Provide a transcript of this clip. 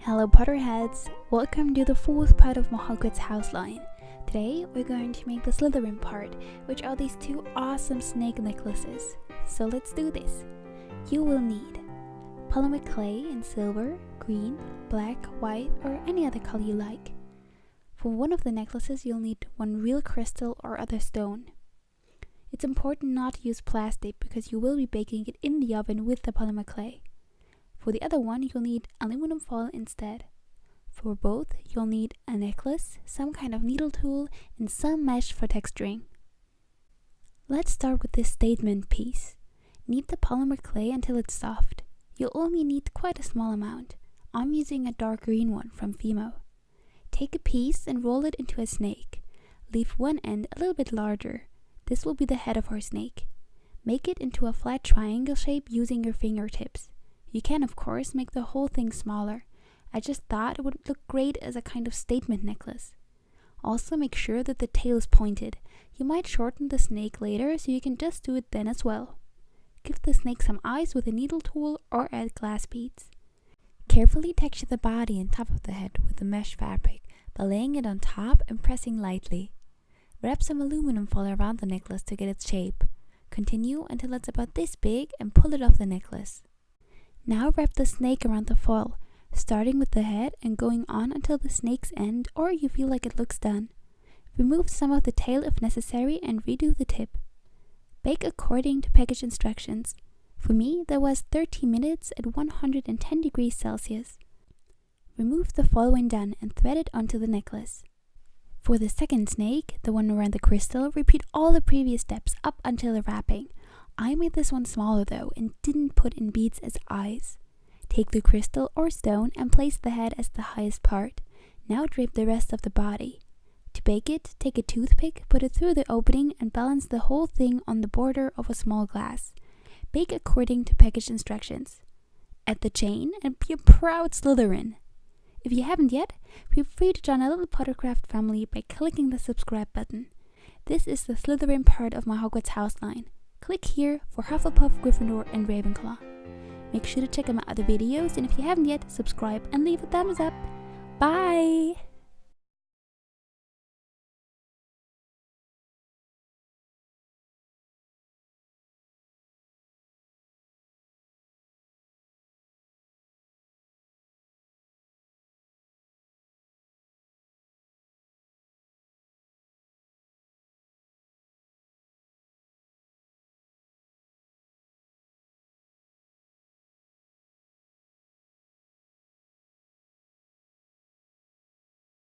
Hello Potterheads! Welcome to the fourth part of my Hogwarts house line. Today we're going to make the Slytherin part, which are these two awesome snake necklaces. So let's do this. You will need polymer clay in silver, green, black, white, or any other color you like. For one of the necklaces you'll need one real crystal or other stone. It's important not to use plastic because you will be baking it in the oven with the polymer clay. For the other one, you'll need aluminum foil instead. For both, you'll need a necklace, some kind of needle tool, and some mesh for texturing. Let's start with this statement piece. Knead the polymer clay until it's soft. You'll only need quite a small amount. I'm using a dark green one from Fimo. Take a piece and roll it into a snake. Leave one end a little bit larger. This will be the head of our snake. Make it into a flat triangle shape using your fingertips. You can, of course, make the whole thing smaller. I just thought it would look great as a kind of statement necklace. Also, make sure that the tail is pointed. You might shorten the snake later, so you can just do it then as well. Give the snake some eyes with a needle tool or add glass beads. Carefully texture the body and top of the head with the mesh fabric by laying it on top and pressing lightly. Wrap some aluminum foil around the necklace to get its shape. Continue until it's about this big and pull it off the necklace. Now wrap the snake around the foil, starting with the head and going on until the snake's end or you feel like it looks done. Remove some of the tail if necessary and redo the tip. Bake according to package instructions. For me, that was 30 minutes at 110 degrees Celsius. Remove the foil when done and thread it onto the necklace. For the second snake, the one around the crystal, repeat all the previous steps up until the wrapping. I made this one smaller though and didn't put in beads as eyes. Take the crystal or stone and place the head as the highest part. Now drape the rest of the body. To bake it, take a toothpick, put it through the opening and balance the whole thing on the border of a small glass. Bake according to package instructions. Add the chain and be a proud Slytherin. If you haven't yet, feel free to join our little Pottercraft family by clicking the subscribe button. This is the Slytherin part of my Hogwarts house line. Click here for Hufflepuff, Gryffindor, and Ravenclaw. Make sure to check out my other videos, and if you haven't yet, subscribe and leave a thumbs up. Bye!